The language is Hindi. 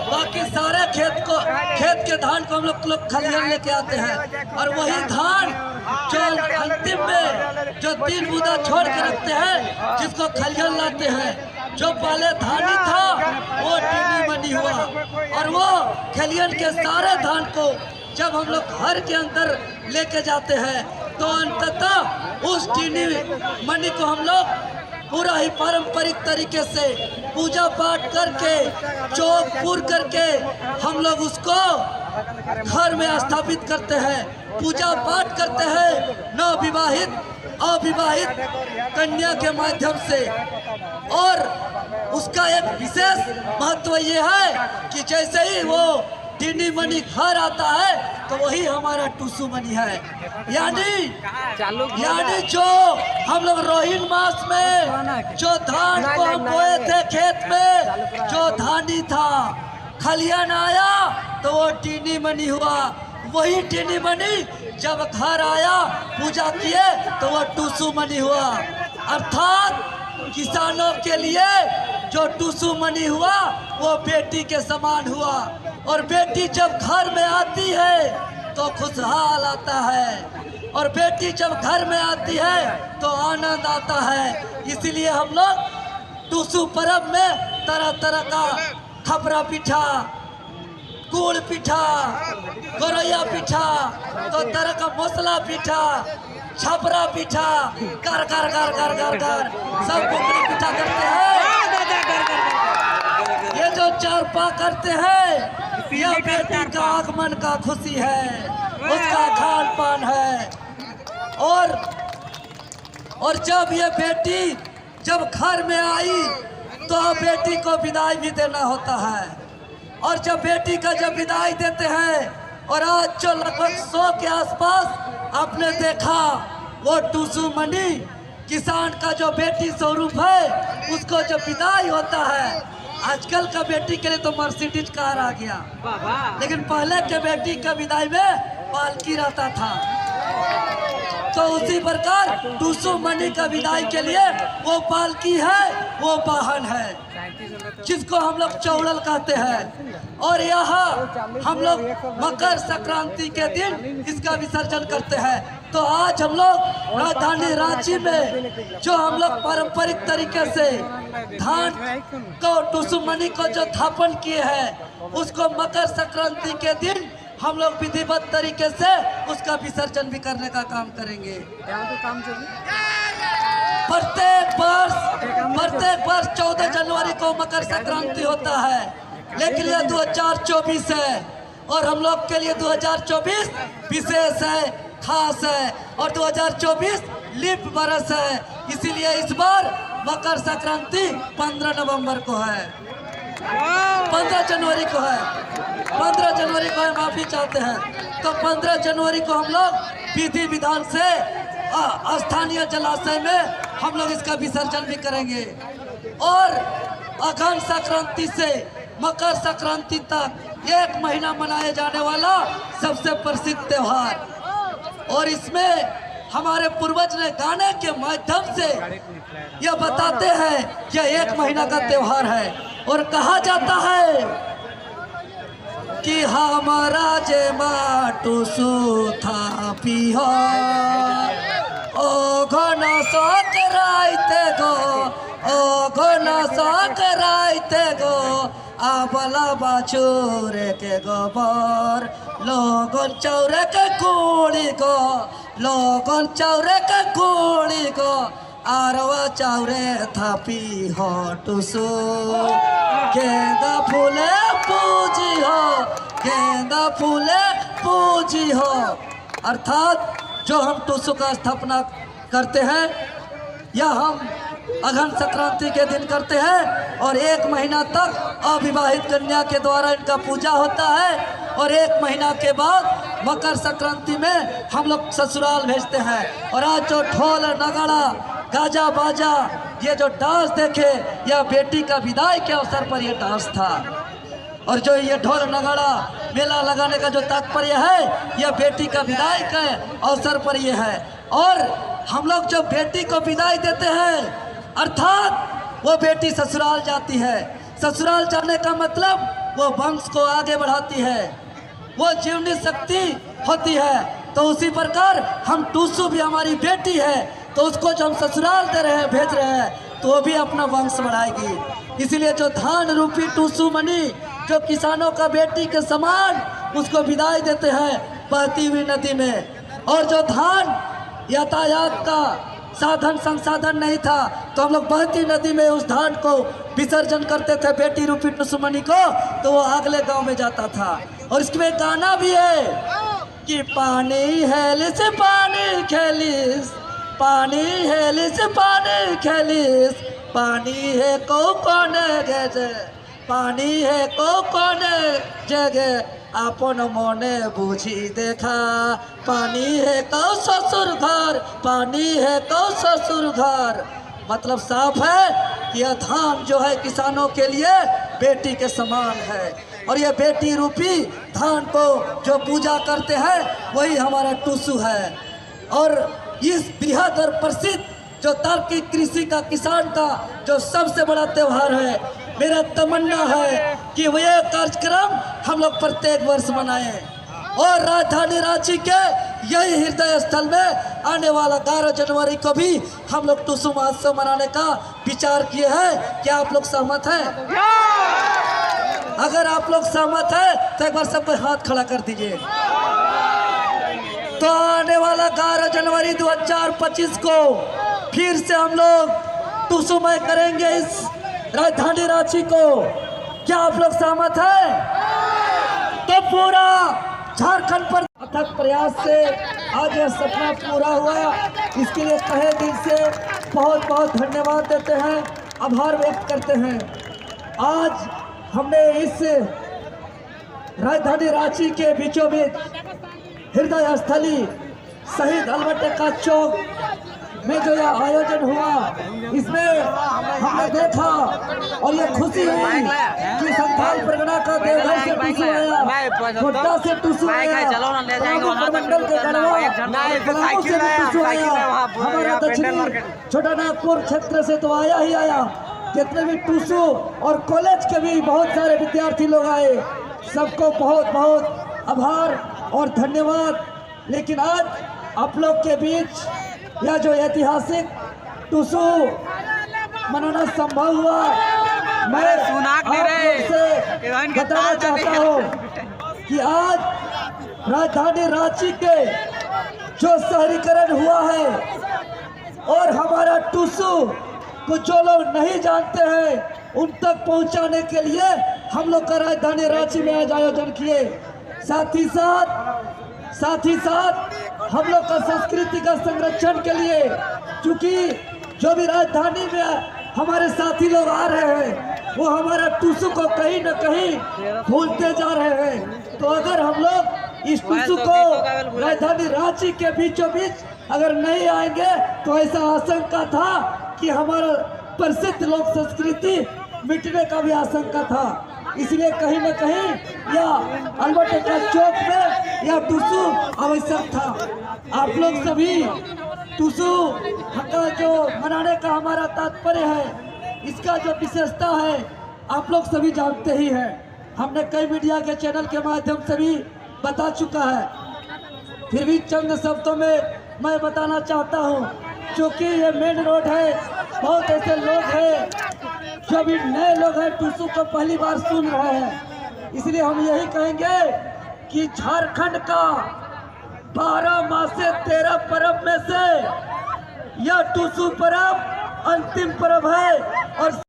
बाकी सारे खेत के धान को हम लोग खलिहान लेके आते हैं, और वही धान जो अंतिम में जो 3 बूंदा छोड़ के रखते हैं, जिसको खलिहान लाते हैं। जो पहले धानी था वो टीनी मनी हुआ, और वो खलिहान के सारे धान को जब हम लोग घर के अंदर लेके जाते हैं, तो अंततः उस टीनी मनी को हम लोग पूरा ही पारंपरिक तरीके से पूजा पाठ करके चौक पूर करके हम लोग उसको घर में स्थापित करते हैं, पूजा पाठ करते हैं नवविवाहित अविवाहित कन्या के माध्यम से। और उसका एक विशेष महत्व ये है कि जैसे ही वो टीनी मनी घर आता है तो वही हमारा टूसू मनी है, यानी जो हम लोग रोहिन मास में जो धान को हम बोए थे खेत में, जो धानी था, खलिहान आया तो वो टीनी मनी हुआ। वही टीनी मनी जब घर आया पूजा किए तो वो टूसू मनी हुआ। अर्थात किसानों के लिए जो टूसू मनी हुआ वो बेटी के समान हुआ, और बेटी जब घर में आती है तो खुशहाल आता है, और बेटी जब घर में आती है तो आनंद आता है। इसलिए हम लोग टूसू पर्व में तरह तरह का खपरा पिठा, गुड़ पिठा, गोरैया पिठा, तो तरह का मसला पिठा, छपरा पिठा, कर कर कर कर कर कर सब कुकड़ी पिठा करते हैं। ये जो चारपा करते हैं, यह बेटी का आगमन का खुशी है, उसका खान पान है। और जब ये बेटी जब घर में आई तो बेटी को विदाई भी देना होता है, और जब बेटी का जब विदाई देते हैं, और आज जो लगभग 100 के आसपास आपने देखा वो टूसू मनी किसान का जो बेटी स्वरूप है, उसको जब विदाई होता है, आजकल का बेटी के लिए तो मर्सिडीज कार आ गया, लेकिन पहले के बेटी का विदाई में पालकी रहता था। तो उसी प्रकार टूसू मनी का विदाई के लिए वो पालकी है, वो वाहन है, जिसको हम लोग चौड़ल कहते हैं। और यहाँ हम लोग मकर संक्रांति के दिन इसका विसर्जन करते हैं। तो आज हम लोग राजधानी रांची में जो हम लोग पारंपरिक तरीके से धान को टूसू मनी को जो स्थापन किए हैं, उसको मकर संक्रांति के दिन हम लोग विधिवत तरीके से उसका विसर्जन भी करने का काम करेंगे। प्रत्येक वर्ष 14 जनवरी को मकर संक्रांति होता है, लेकिन यह 2024 है, और हम लोग के लिए 2024 विशेष है, खास है, और 2024 लीप बरस है। इसीलिए इस बार मकर संक्रांति 15 नवंबर को है, 15 जनवरी को है, 15 जनवरी को हम माफी चाहते हैं। तो 15 जनवरी को हम लोग विधि विधान से स्थानीय जलाशय में हम लोग इसका विसर्जन भी करेंगे। और अघन संक्रांति से मकर संक्रांति तक 1 महीना मनाए जाने वाला सबसे प्रसिद्ध त्योहार, और इसमें हमारे पूर्वज ने गाने के माध्यम से यह बताते हैं कि 1 महीना का त्योहार है। और कहा जाता है कि हमारा जे टूसू था पिहा ओ घन सकराइते गो, ओ घन सकराइते गो, आबला बाछुरे के गोबर, लोगन चौरे के कुड़ी गो, लोगन चौरे के कुड़ी गो, आरवा चाउरे थापी हो टूसू, गेंदा फूले पूजी हो, गेंदा फूले पूजी हो। अर्थात जो हम टूसू का स्थापना करते हैं, यह हम अघन संक्रांति के दिन करते हैं, और 1 महीना तक अविवाहित कन्या के द्वारा इनका पूजा होता है, और 1 महीना के बाद मकर संक्रांति में हम लोग ससुराल भेजते हैं। और आज जो ढोल नगाड़ा गाजा बाजा ये जो डांस देखे, यह बेटी का विदाई के अवसर पर यह डांस था। और जो ये ढोल नगाड़ा मेला लगाने का जो तात्पर्य है, यह बेटी का विदाई के अवसर पर यह है। और हम लोग जब बेटी को विदाई देते हैं, अर्थात वो बेटी ससुराल जाती है। ससुराल जाने का मतलब वो वंश को आगे बढ़ाती है, वो जीवनी शक्ति होती है। तो उसी प्रकार हम टूसू भी हमारी बेटी है, तो उसको जो हम ससुराल दे रहे हैं, भेज रहे हैं, तो वो भी अपना वंश बढ़ाएगी। इसीलिए जो धान रूपी टूसू मणि जो किसानों का बेटी के समान उसको विदाई देते हैं बहती हुई नदी में। और जो धान यातायात का साधन संसाधन नहीं था, तो हम लोग बहती नदी में उस धान को विसर्जन करते थे बेटी रूपी टूसू मणि को, तो वो अगले गांव में जाता था। और इसमें गाना भी है कि पानी हेलिस पानी खेलिस, पानी हेलिस पानी खेलिस, पानी है को कोने जगे, पानी है को कोने जगे, आपन मने बुझी देखा, पानी है को ससुर घर, पानी है को ससुर घर। मतलब साफ है कि यह धान जो है किसानों के लिए बेटी के समान है। और ये बेटी रूपी धान को जो पूजा करते हैं वही हमारा टूसू है। और इस बृहद और प्रसिद्ध जो तार्किक कृषि का किसान का जो सबसे बड़ा त्यौहार है, मेरा तमन्ना है कि वह कार्यक्रम हम लोग प्रत्येक वर्ष मनाएं। और राजधानी रांची के यही हृदय स्थल में आने वाला 11 जनवरी को भी हम लोग टूसू महोत्सव मनाने का विचार किए हैं। क्या आप लोग सहमत हैं? अगर आप लोग सहमत हैं तो एक बार सब हाथ खड़ा कर दीजिए। तो आने वाला 11 जनवरी 2025 को फिर से हम लोग टूसूमय करेंगे इस राजधानी रांची को। क्या आप लोग सहमत हैं? तो पूरा झारखंड पर अथक प्रयास से आज यह सपना पूरा हुआ, इसके लिए तहे दिल से बहुत बहुत धन्यवाद देते हैं, आभार व्यक्त करते हैं। आज हमने इस राजधानी रांची के बीचों बीच हृदय स्थली शहीद अल्बर्ट एक्का चौक में जो यह आयोजन हुआ, इसमें हमने देखा और ये खुशी हुई कि संथाल परगना का देवघर से टूसू आया, गोड्डा से टूसू आया, मंडल के गढ़वा से भी टूसू आया, हमारा दक्षिणी छोटा नागपुर क्षेत्र से तो आया ही आया। जितने भी टूसू और कॉलेज के भी बहुत सारे विद्यार्थी लोग आए, सबको बहुत बहुत आभार और धन्यवाद। लेकिन आज आप लोग के बीच यह जो ऐतिहासिक टूसू मनाना संभव हुआ, मैं आप लोग से बताना चाहता हूँ कि आज राजधानी रांची के जो शहरीकरण हुआ है और हमारा टूसू को जो लोग नहीं जानते हैं उन तक पहुंचाने के लिए हम लोग का राजधानी रांची में आज आयोजन किए। साथ ही साथ हम लोग का संस्कृति का संरक्षण के लिए, क्योंकि जो भी राजधानी में हमारे साथी लोग आ रहे हैं वो हमारा टूसू को कहीं न कहीं भूलते जा रहे हैं। तो अगर हम लोग इस टूसू को राजधानी रांची के बीचों बीच अगर नहीं आएंगे तो ऐसा आशंका था कि हमारा प्रसिद्ध लोक संस्कृति मिटने का भी आशंका था। इसलिए कहीं न कहीं यह अल्बर्ट एक्का चौक में यह टूसू आवश्यक था। आप लोग सभी टूसू का जो मनाने का हमारा तात्पर्य है, इसका जो विशेषता है आप लोग सभी जानते ही हैं। हमने कई मीडिया के चैनल के माध्यम से भी बता चुका है, फिर भी चंद शब्दों में मैं बताना चाहता हूँ। क्योंकि ये मेन रोड है, बहुत ऐसे लोग हैं जो भी नए लोग हैं टूसू को पहली बार सुन रहे हैं। इसलिए हम यही कहेंगे कि झारखंड का 12 माह से 13 पर्व में से यह टूसू पर्व अंतिम पर्व है। और